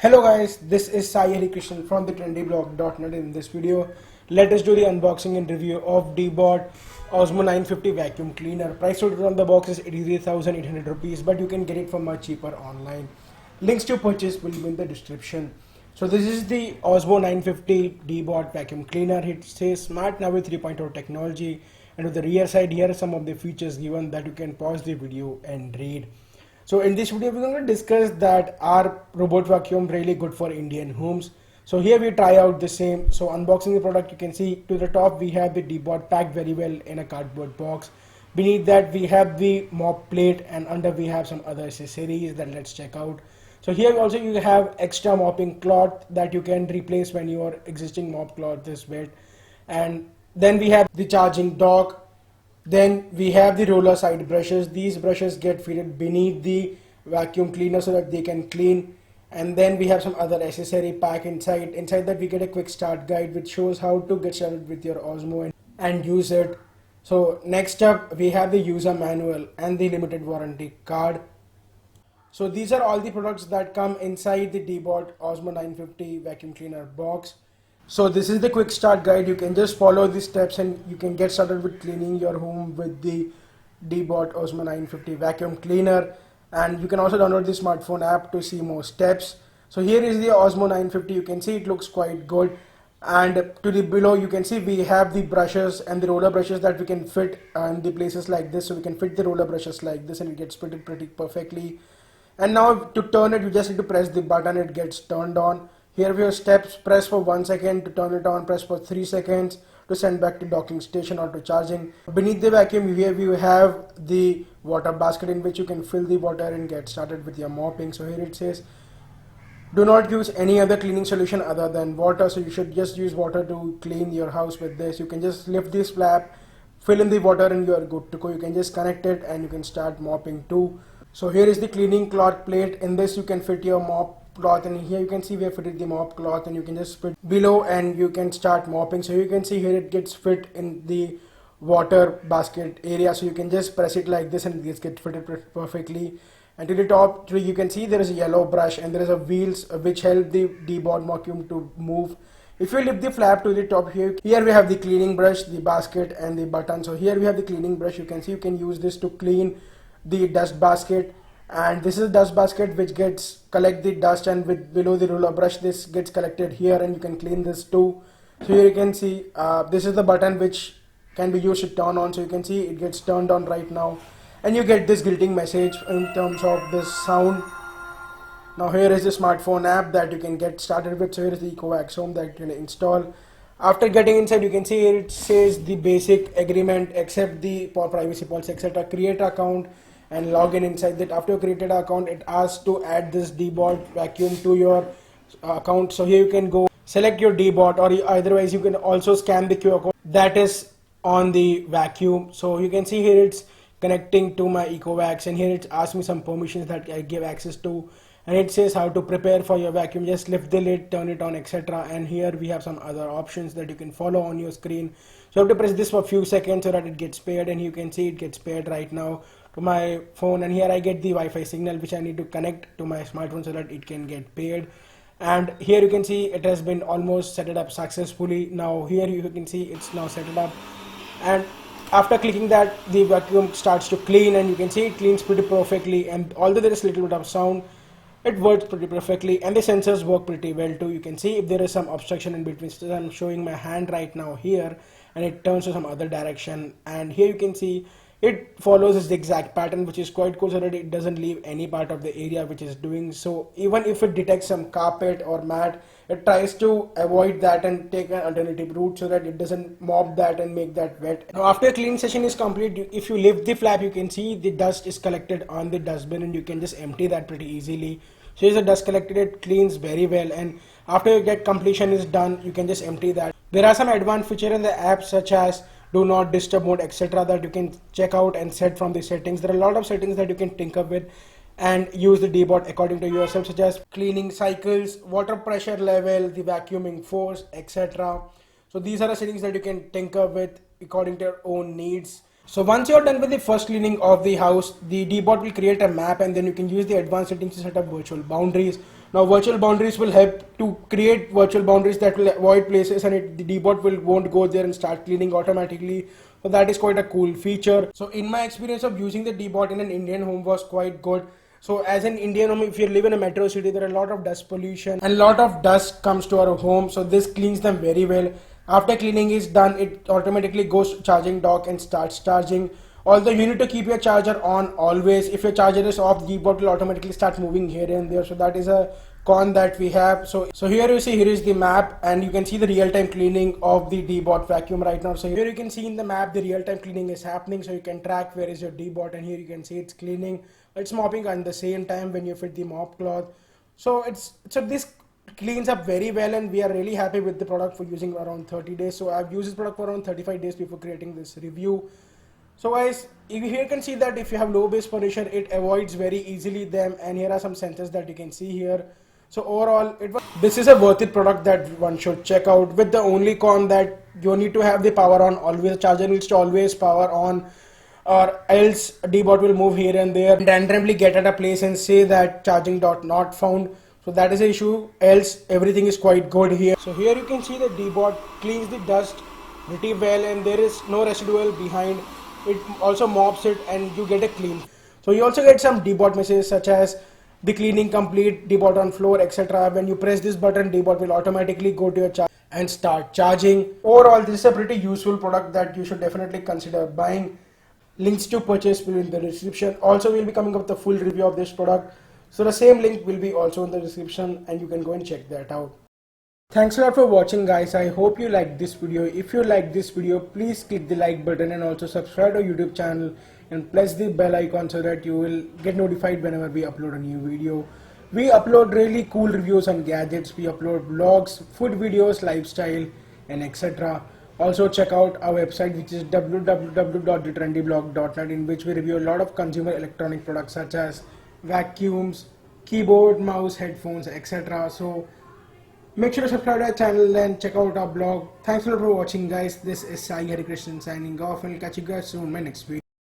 Hello guys, this is Sai Krishnan from the trendyblog.net. In this video, let us do the unboxing and review of Deebot Ozmo 950 vacuum cleaner. Price total on the box is 83,800 rupees, but you can get it for much cheaper online. Links to purchase will be in the description. So this is the Ozmo 950 Deebot vacuum cleaner. It says Smart Navi 3.0 technology, and with the rear side here are some of the features given that you can pause the video and read. So in this video we're going to discuss that are robot vacuum really good for Indian homes. So here we try out the same. So unboxing the product, you can see to the top we have the Deebot packed very well in a cardboard box. Beneath that we have the mop plate, and under we have some other accessories that let's check out. So here also you have extra mopping cloth that you can replace when your existing mop cloth is wet. And then we have the charging dock. Then we have the roller side brushes. These brushes get fitted beneath the vacuum cleaner so that they can clean. And then we have some other accessory pack inside. Inside that we get a quick start guide which shows how to get started with your Ozmo and use it. So next up we have the user manual and the limited warranty card. So these are all the products that come inside the Deebot Ozmo 950 vacuum cleaner box. So this is the quick start guide. You can just follow the steps and you can get started with cleaning your home with the Deebot Ozmo 950 vacuum cleaner. And you can also download the smartphone app to see more steps. So here is the Ozmo 950. You can see it looks quite good. And to the below you can see we have the brushes and the roller brushes that we can fit in the places like this. So we can fit the roller brushes like this and it gets fitted pretty perfectly. And now to turn it, you just need to press the button, it gets turned on. Here we have steps: press for 1 second to turn it on, press for 3 seconds to send back to docking station or to charging. Beneath the vacuum here you have the water basket in which you can fill the water and get started with your mopping. So here it says do not use any other cleaning solution other than water. So you should just use water to clean your house with this. You can just lift this flap, fill in the water and you are good to go. You can just connect it and you can start mopping too. So here is the cleaning cloth plate. In this you can fit your mop cloth, and here you can see we have fitted the mop cloth and you can just fit below and you can start mopping. So you can see here it gets fit in the water basket area. So you can just press it like this and it gets fitted perfectly. And to the top tree you can see there is a yellow brush and there is a wheels which help the Deebot vacuum to move. If you lift the flap to the top here we have the cleaning brush, the basket and the button. So here we have the cleaning brush. You can see you can use this to clean the dust basket, and this is a dust basket which gets collect the dust, and with below the roller brush this gets collected here and you can clean this too. So here you can see this is the button which can be used to turn on. So you can see it gets turned on right now and you get this greeting message in terms of this sound. Now here is the smartphone app that you can get started with. So here is the Ecovacs Home that you can install. After getting inside you can see here it says the basic agreement, accept the privacy policy etc. Create account and log in inside that. After you created an account it asks to add this Deebot vacuum to your account. So here you can go select your Deebot, or otherwise you can also scan the QR code that is on the vacuum. So you can see here it's connecting to my Ecovacs, and here it asks me some permissions that I give access to, and it says how to prepare for your vacuum. Just lift the lid, turn it on etc. And here we have some other options that you can follow on your screen. So you have to press this for a few seconds so that it gets paired, and you can see it gets paired right now to my phone. And here I get the Wi-Fi signal which I need to connect to my smartphone so that it can get paired. And here you can see it has been almost set it up successfully. Now here you can see it's now set it up, and after clicking that the vacuum starts to clean, and you can see it cleans pretty perfectly. And although there is a little bit of sound, it works pretty perfectly, and the sensors work pretty well too. You can see if there is some obstruction in between. So I'm showing my hand right now here and it turns to some other direction, and here you can see it follows a zigzag pattern which is quite cool so that it doesn't leave any part of the area which is doing. So even if it detects some carpet or mat, it tries to avoid that and take an alternative route so that it doesn't mop that and make that wet. Now after a clean session is complete, if you lift the flap you can see the dust is collected on the dustbin and you can just empty that pretty easily. So as the dust collected, it cleans very well, and after you get completion is done you can just empty that. There are some advanced features in the app such as do not disturb mode etc. that you can check out and set from the settings. There are a lot of settings that you can tinker with and use the Deebot according to yourself, such as cleaning cycles, water pressure level, the vacuuming force etc. So these are the settings that you can tinker with according to your own needs. So once you're done with the first cleaning of the house, the Deebot will create a map, and then you can use the advanced settings to set up virtual boundaries Now virtual boundaries will help to create virtual boundaries that will avoid places, and the Deebot won't go there and start cleaning automatically. So that is quite a cool feature. So in my experience of using the Deebot in an Indian home was quite good. So as an Indian home, if you live in a metro city, there are a lot of dust pollution and a lot of dust comes to our home. So this cleans them very well. After cleaning is done, it automatically goes to charging dock and starts charging. Although you need to keep your charger on always. If your charger is off, the Deebot will automatically start moving here and there. So that is a con that we have. So here you see, here is the map, and you can see the real-time cleaning of the Deebot vacuum right now. So here you can see in the map the real-time cleaning is happening, so you can track where is your Deebot, and here you can see it's cleaning, it's mopping at the same time when you fit the mop cloth. So this cleans up very well, and we are really happy with the product for using around 30 days. So I've used this product for around 35 days before creating this review. So guys, here you can see that if you have low base pressure, it avoids very easily them, and here are some sensors that you can see here. So overall, this is a worth it product that one should check out, with the only con that you need to have the power on always. Charger needs to always power on, or else Deebot will move here and there and randomly get at a place and say that charging dot not found. So that is the issue, else everything is quite good here. So here you can see the Deebot cleans the dust pretty well, and there is no residual behind. It also mops it and you get a clean. So you also get some Deebot messages such as the cleaning complete, Deebot on floor, etc. When you press this button, Deebot will automatically go to your charger and start charging. Overall, this is a pretty useful product that you should definitely consider buying. Links to purchase will be in the description. Also, we'll be coming up with a full review of this product, so the same link will be also in the description, and you can go and check that out. Thanks a lot for watching, guys. I hope you liked this video. If you like this video, please click the like button and also subscribe to our YouTube channel and press the bell icon so that you will get notified whenever we upload a new video. We upload really cool reviews on gadgets. We upload vlogs, food videos, lifestyle, and etc. Also check out our website, which is www.thetrendyblog.net, in which we review a lot of consumer electronic products such as vacuums, keyboard, mouse, headphones, etc. So make sure to subscribe to our channel and check out our blog. Thanks a lot for watching, guys. This is Sai Harikrishnan signing off, and I'll catch you guys soon in my next video.